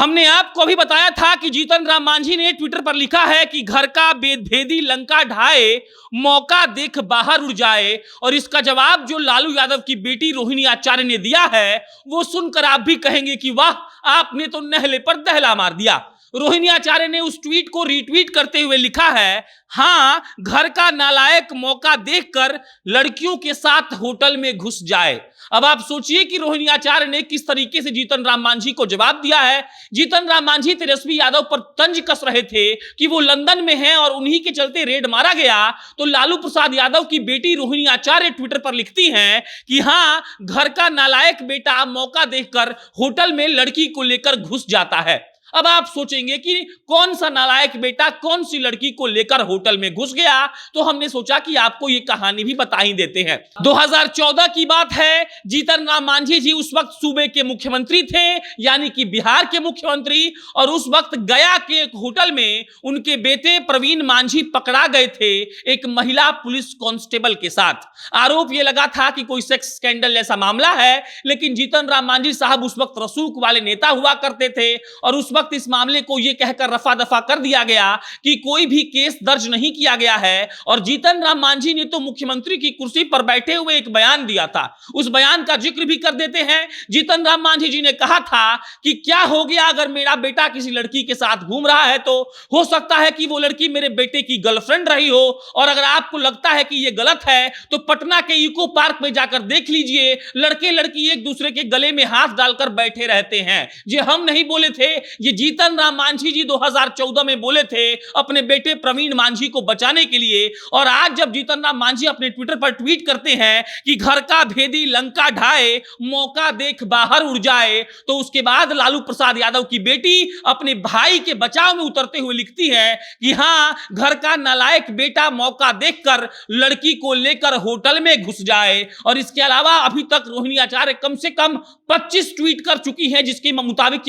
हमने आपको अभी बताया था कि जीतन राम मांझी ने ट्विटर पर लिखा है कि घर का भेदी लंका ढाए, मौका देख बाहर उड़ जाए। और इसका जवाब जो लालू यादव की बेटी रोहिणी आचार्य ने दिया है वो सुनकर आप भी कहेंगे कि वाह, आपने तो नहले पर दहला मार दिया। रोहिणी आचार्य ने उस ट्वीट को रीट्वीट करते हुए लिखा है, हाँ, घर का नालायक मौका देखकर लड़कियों के साथ होटल में घुस जाए। अब आप सोचिए कि रोहिणी आचार्य ने किस तरीके से जीतन राम मांझी को जवाब दिया है। जीतन राम मांझी तेजस्वी यादव पर तंज कस रहे थे कि वो लंदन में हैं और उन्हीं के चलते रेड मारा गया, तो लालू प्रसाद यादव की बेटी रोहिणी आचार्य ट्विटर पर लिखती हैं कि हाँ, घर का नालायक बेटा मौका देखकर होटल में लड़की को लेकर घुस जाता है। अब आप सोचेंगे कि कौन सा नालायक बेटा कौन सी लड़की को लेकर होटल में घुस गया, तो हमने सोचा कि आपको यह कहानी भी बता ही देते हैं। 2014 की बात है। जीतन राम मांझी जी उस वक्त सूबे के मुख्यमंत्री थे, यानी कि बिहार के मुख्यमंत्री, और उस वक्त गया के एक होटल में उनके बेटे प्रवीण मांझी पकड़ा गए थे एक महिला पुलिस कांस्टेबल के साथ। आरोप यह लगा था कि कोई सेक्स स्कैंडल ऐसा मामला है, लेकिन जीतन राम मांझी साहब उस वक्त रसूख वाले नेता हुआ करते थे और उस इस मामले को यह कहकर रफा दफा कर दिया गया कि कोई भी केस दर्ज नहीं किया गया है। और जीतन राम मांझी ने तो मुख्यमंत्री की कुर्सी पर बैठे हुए एक बयान दिया था, उस बयान का जिक्र भी कर देते हैं। जीतन राम मांझी जी ने कहा था कि क्या हो गया अगर मेरा बेटा किसी लड़की के साथ घूम रहा है तो हो सकता है कि वो लड़की मेरे बेटे की गर्लफ्रेंड रही हो, और अगर आपको लगता है कि यह गलत है तो पटना के इको पार्क में जाकर देख लीजिए, लड़के लड़की एक दूसरे के गले में हाथ डालकर बैठे रहते हैं। ये हम नहीं बोले थे, ये जीतन राम मांझी जी 2014 में बोले थे अपने बेटे प्रवीण मांझी को बचाने के लिए। और आज जब जीतन राम मांझी अपने ट्विटर पर ट्वीट करते हैं कि घर का भेदी लंका ढाए, मौका देख बाहर उड़ जाए, तो उसके बाद लालू प्रसाद यादव की बेटी अपने भाई के बचाव में उतरते हुए लिखती है कि हां, घर का नालायक बेटा मौका देखकर लड़की को लेकर होटल में घुस जाए। और इसके अलावा अभी तक रोहिणी आचार्य कम से कम 25 ट्वीट कर चुकी हैं, जिसके मुताबिक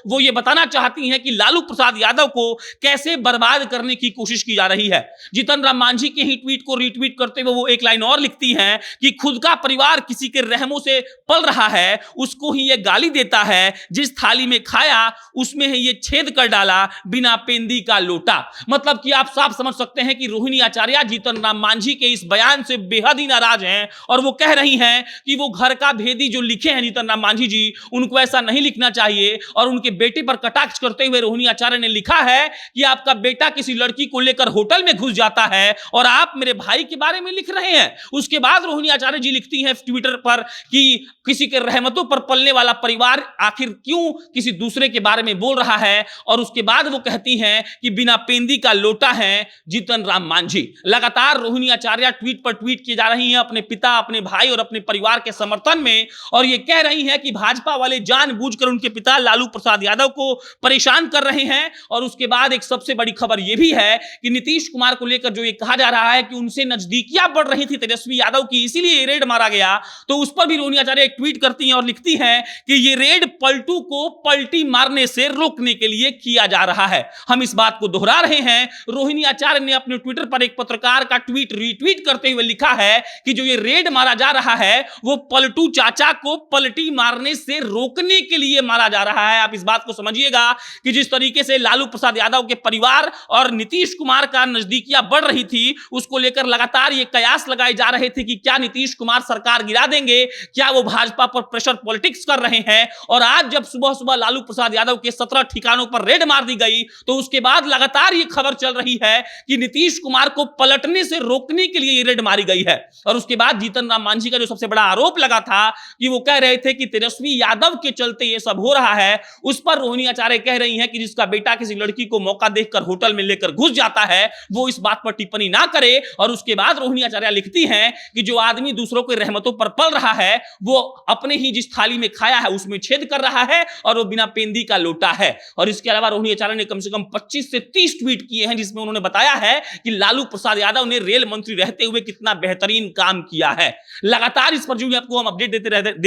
वो ये बताना चाहती हैं कि लालू प्रसाद यादव को कैसे बर्बाद करने की कोशिश की जा रही है। जीतन राम मांझी के ही ट्वीट को रीट्वीट करते हुए वो एक लाइन और लिखती हैं कि खुद का परिवार किसी के रहमों से पल रहा है, उसको ही ये गाली देता है, जिस थाली में खाया उसमें ही ये छेद कर डाला, बिना पेंदी का लोटा। मतलब कि आप साफ समझ सकते हैं कि रोहिणी आचार्य जीतन राम मांझी के इस बयान से बेहद ही नाराज हैं और वो कह रही हैं कि वो घर का भेदी जो लिखे हैं जीतन राम मांझी जी, उनको ऐसा नहीं लिखना चाहिए। और उनके बेटे पर कटाक्ष करते हुए रोहिणी आचार्य ने लिखा है कि आपका बेटा किसी लड़की को लेकर होटल में घुस जाता है और आप मेरे भाई के बारे में लिख रहे हैं। उसके बाद रोहिणी आचार्य जी लिखती हैं ट्विटर पर कि किसी के रहमतों पर पलने वाला परिवार आखिर क्यों किसी दूसरे के बारे में बोल रहा है। और उसके बाद वो कहती हैं कि बिना पेंदी का लोटा है जीतन राम मांझी। लगातार रोहिणी आचार्य ट्वीट पर ट्वीट किए जा रही हैं अपने पिता, अपने भाई और अपने परिवार के समर्थन में, और ये कह रही हैं कि भाजपा वाले जानबूझकर उनके पिता लालू प्रसाद यादव को परेशान कर रहे हैं। और उसके बाद एक सबसे बड़ी खबर यह भी है कि नीतीश कुमार को लेकर जो ये कहा जा रहा है कि उनसे नजदीकियां बढ़ रही थी तेजस्वी यादव की, इसीलिए रेड मारा गया, तो उस पर भी रोहिणी आचार्य एक ट्वीट करती हैं और लिखती हैं कि ये रेड पलटू को पलटी मारने से रोकने के लिए किया जा रहा है। हम इस बात को दोहरा रहे हैं। रोहिणी आचार्य ने अपने ट्विटर पर एक पत्रकार का ट्वीट रीट्वीट करते हुए लिखा है कि जो ये रेड मारा जा रहा है वो पलटू चाचा को पलटी मारने से रोकने के लिए मारा जा रहा है। आप इस बात को समझिएगा कि जिस तरीके से लालू प्रसाद यादव के परिवार और नीतीश कुमार का नजदीकियां बढ़ रही थी, उसको लेकर लगातार ये कयास लगाए जा रहे थे कि क्या नीतीश कुमार सरकार गिरा देंगे, क्या वो भाजपा पर प्रेशर पॉलिटिक्स कर रहे हैं। और आज जब सुबह सुबह लालू प्रसाद यादव के 17 ठिकानों पर रेड मार दी गई, तो उसके बाद लगातार ये खबर चल रही है कि नीतीश कुमार को पलटने से रोकने के लिए ये रेड मारी गई है। और उसके बाद जीतन राम मांझी का जो सबसे बड़ा आरोप लगा था कि वो कह रहे थे कि तेजस्वी यादव के चलते ये सब हो रहा है, उस पर रोहिणी आचार्य कह रही हैं कि जिसका बेटा किसी लड़की को मौका देखकर होटल में लेकर घुस जाता है वो इस बात पर टिप्पणी ना करे। और उसके बाद रोहिणी आचार्य लिखती हैं कि जो आदमी दूसरों के रहमतों पर पल रहा है वो अपने ही जिस थाली में खाया है उसमें छेद कर रहा है और वो बिना पेंदी का लोटा है। और इसके अलावा रोहिणी आचार्य ने कम से कम 25 से 30 ट्वीट किए हैं जिसमें उन्होंने बताया है कि लालू प्रसाद यादव ने रेल मंत्री रहते हुए कितना बेहतरीन काम किया है। लगातार इस पर जो आपको हम अपडेट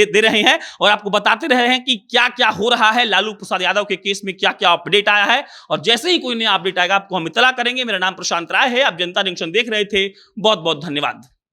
दे रहे हैं और आपको बताते रहे हैं कि क्या क्या हो रहा है, लालू प्रसाद यादव के केस में क्या क्या अपडेट आया है। और जैसे ही कोई नया अपडेट आएगा आपको हम इत्तला करेंगे। मेरा नाम प्रशांत राय है, आप जनता जंक्शन देख रहे थे। बहुत बहुत धन्यवाद।